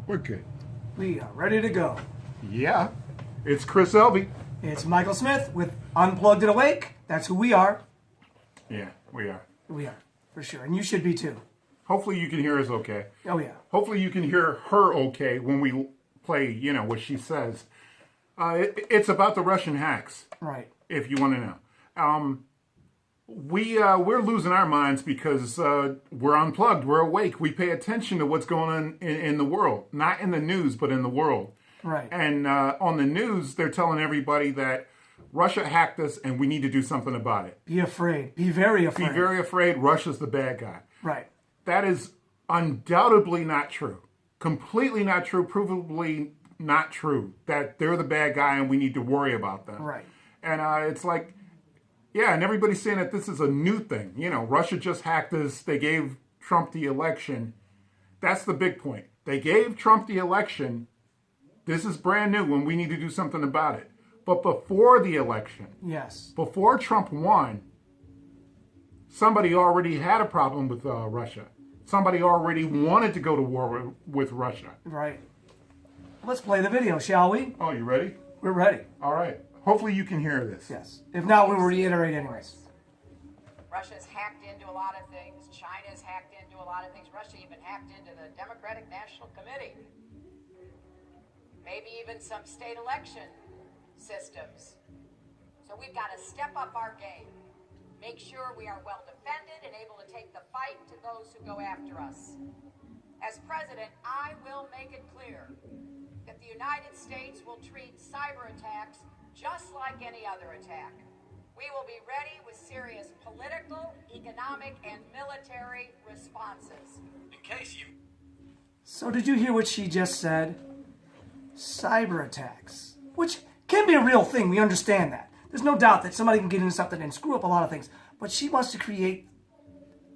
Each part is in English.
We're good. We are ready to go. Yeah. It's Chris Elvey. It's Michael Smith with Unplugged and Awake. That's who we are. Yeah, we are. We are, for sure. And you should be too. Hopefully you can hear us okay. Oh, yeah. Hopefully you can hear her okay when we play, what she says. It's about the Russian hacks. Right. If you want to know. We're losing our minds because we're unplugged. We're awake. We pay attention to what's going on in the world. Not in the news, but in the world. Right. And on the news, they're telling everybody that Russia hacked us and we need to do something about it. Be afraid. Be very afraid. Be very afraid. Russia's the bad guy. Right. That is undoubtedly not true. Completely not true. Provably not true. That they're the bad guy and we need to worry about them. Right. And it's like, yeah, and everybody's saying that this is a new thing. Russia just hacked us. They gave Trump the election. That's the big point. They gave Trump the election. This is brand new and we need to do something about it. But before the election, yes, before Trump won, somebody already had a problem with Russia. Somebody already wanted to go to war with Russia. Right. Let's play the video, shall we? Oh, you ready? We're ready. All right. Hopefully you can hear this. Yes. If not, we'll reiterate anyways. Russia's hacked into a lot of things. China's hacked into a lot of things. Russia even hacked into the Democratic National Committee. Maybe even some state election systems. So we've got to step up our game. Make sure we are well defended and able to take the fight to those who go after us. As president, I will make it clear that the United States will treat cyber attacks just like any other attack. We will be ready with serious political, economic, and military responses. In case you... So did you hear what she just said? Cyber attacks. Which can be a real thing. We understand that. There's no doubt that somebody can get into something and screw up a lot of things. But she wants to create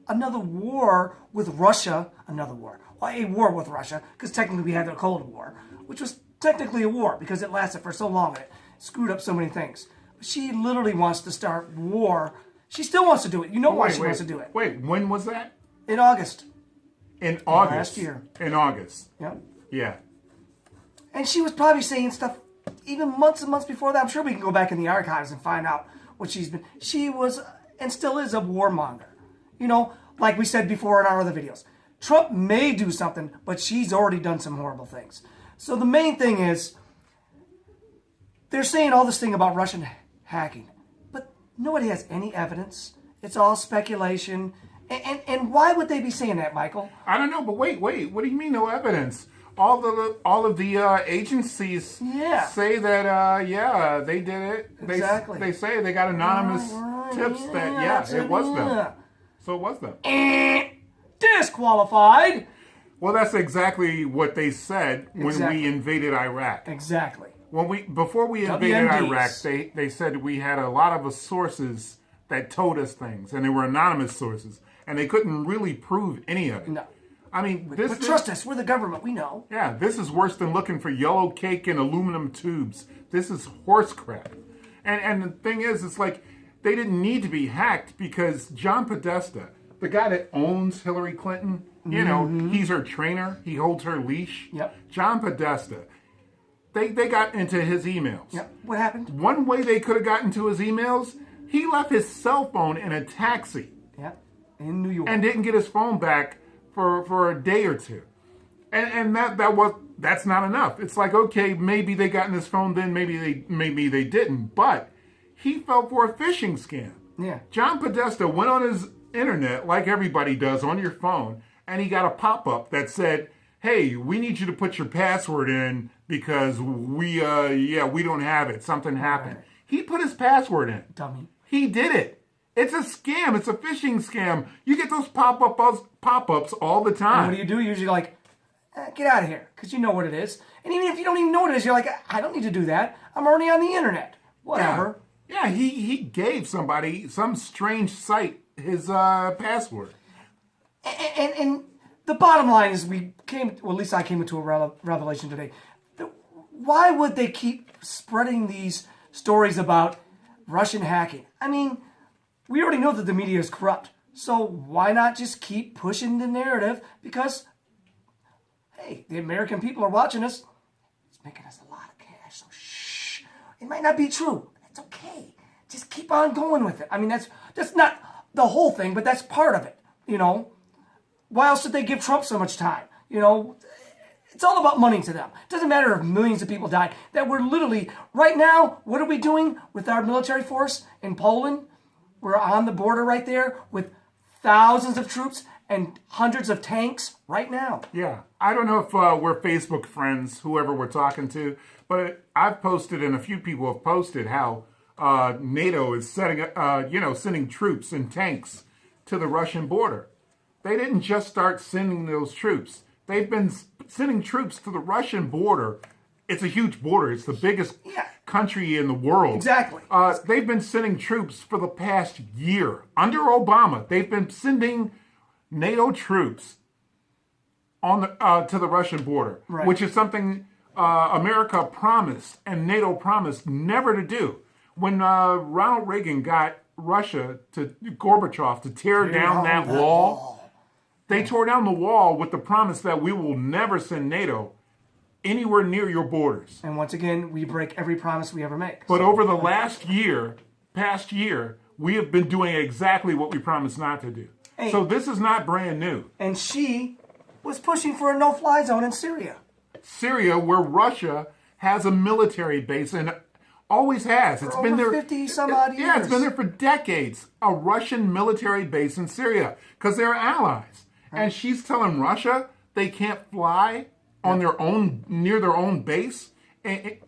another war with Russia. Another war. Well, a war with Russia, because technically we had the Cold War, which was technically a war because it lasted for so long and it screwed up so many things. She literally wants to start war. She still wants to do it. You know why she wants to do it. Wait, when was that? In August. In August? Last year. In August. Yep. Yeah. And she was probably saying stuff even months and months before that. I'm sure we can go back in the archives and find out what she's been. She was and still is a warmonger. Like we said before in our other videos. Trump may do something, but she's already done some horrible things. So the main thing is, they're saying all this thing about Russian hacking, but nobody has any evidence. It's all speculation. And why would they be saying that, Michael? I don't know, but wait. What do you mean no evidence? All of the agencies say that, they did it. Exactly. They say they got anonymous tips that, it was them. So it was them. Disqualified. Well, that's exactly what they said when we invaded Iraq. Exactly. Before we invaded Iraq, they said we had a lot of sources that told us things, and they were anonymous sources, and they couldn't really prove any of it. No. I mean, but trust us, we're the government, we know. Yeah, this is worse than looking for yellow cake in aluminum tubes. This is horse crap. And the thing is, it's like, they didn't need to be hacked because John Podesta, the guy that owns Hillary Clinton, he's her trainer, he holds her leash. Yep. John Podesta, they got into his emails. Yep. What happened? One way they could have gotten to his emails, he left his cell phone in a taxi. Yep. In New York. And didn't get his phone back for a day or two. And that's not enough. It's like, okay, maybe they got in his phone then, maybe they didn't. But he fell for a phishing scam. Yeah. John Podesta went on his internet, like everybody does on your phone, and he got a pop-up that said, hey, we need you to put your password in because we don't have it. Something happened. Right. He put his password in. Dummy. He did it. It's a scam. It's a phishing scam. You get those pop-ups all the time. And what do? You're usually like, get out of here, because you know what it is. And even if you don't even know what it is, you're like, I don't need to do that. I'm already on the internet. Whatever. Yeah, he gave somebody, some strange site, his password. And the bottom line is at least I came into a revelation today. Why would they keep spreading these stories about Russian hacking? I mean, we already know that the media is corrupt. So why not just keep pushing the narrative? Because hey, the American people are watching us. It's making us a lot of cash, so shh. It might not be true, but that's okay. Just keep on going with it. I mean, that's not the whole thing, but that's part of it, you know. Why else did they give Trump so much time? You know, it's all about money to them. It doesn't matter if millions of people died. That we're literally, right now, what are we doing with our military force in Poland? We're on the border right there with thousands of troops and hundreds of tanks right now. Yeah. I don't know if we're Facebook friends, whoever we're talking to, but I've posted and a few people have posted how NATO is sending troops and tanks to the Russian border. They didn't just start sending those troops. They've been sending troops to the Russian border. It's a huge border. It's the biggest country in the world. Exactly. They've been sending troops for the past year. Under Obama, they've been sending NATO troops on to the Russian border, Right. which is something America promised and NATO promised never to do. When Ronald Reagan got Gorbachev to tear down that wall, they tore down the wall with the promise that we will never send NATO anywhere near your borders. And once again, we break every promise we ever make. But over the past year, we have been doing exactly what we promised not to do. Hey. So this is not brand new. And she was pushing for a no-fly zone in Syria. Syria, where Russia has a military base and always has. It's been over there 50 some odd years. Yeah, it's been there for decades. A Russian military base in Syria because they're allies. Right. And she's telling Russia they can't fly on their own near their own base. And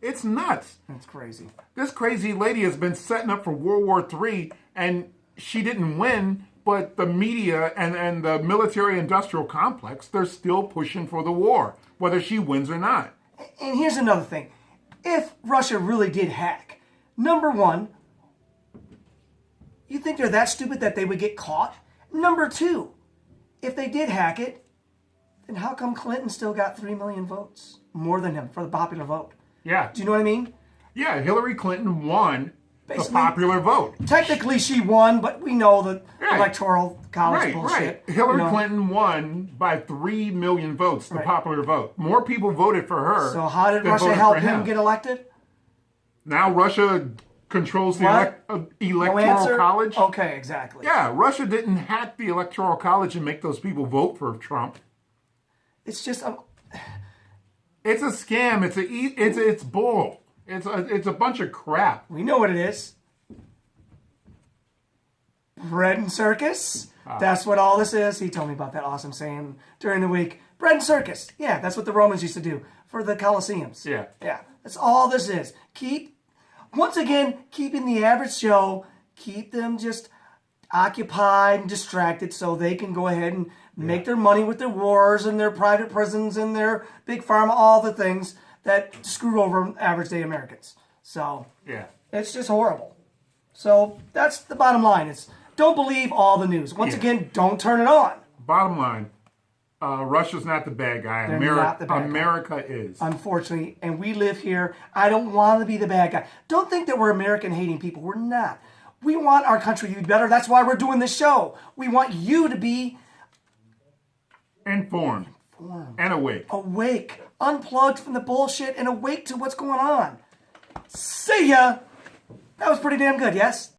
it's nuts. That's crazy. This crazy lady has been setting up for World War III, and she didn't win. But the media and the military-industrial complex, they're still pushing for the war, whether she wins or not. And here's another thing. If Russia really did hack, number one, you think they're that stupid that they would get caught? Number two, if they did hack it, then how come Clinton still got 3 million votes? More than him for the popular vote. Yeah. Do you know what I mean? Yeah, Hillary Clinton won Basically, the popular vote. Technically, she won, but we know the electoral college bullshit. Right. Hillary Clinton won by 3 million votes, the popular vote. More people voted for her. So how did than Russia voted help for him get elected? Now Russia controls the What? electoral college. Okay, exactly. Yeah, Russia didn't hack the electoral college and make those people vote for Trump. It's just it's a scam. It's bull. It's a bunch of crap. we know what it is. Bread and circus. That's what all this is. He told me about that awesome saying during the week. Bread and circus. Yeah, that's what the Romans used to do for the Colosseums. Yeah. Yeah, that's all this is. Once again, keeping the average Joe, keep them just occupied and distracted so they can go ahead and make their money with their wars and their private prisons and their big pharma, all the things that screw over average day Americans. So it's just horrible. So that's the bottom line. It's don't believe all the news. Once again, don't turn it on. Bottom line, Russia's not the bad guy. They're not the bad guy. America is. Unfortunately, and we live here. I don't want to be the bad guy. Don't think that we're American-hating people. We're not. We want our country to be better. That's why we're doing this show. We want you to be informed and awake, unplugged from the bullshit, and awake to what's going on. See ya! That was pretty damn good, yes?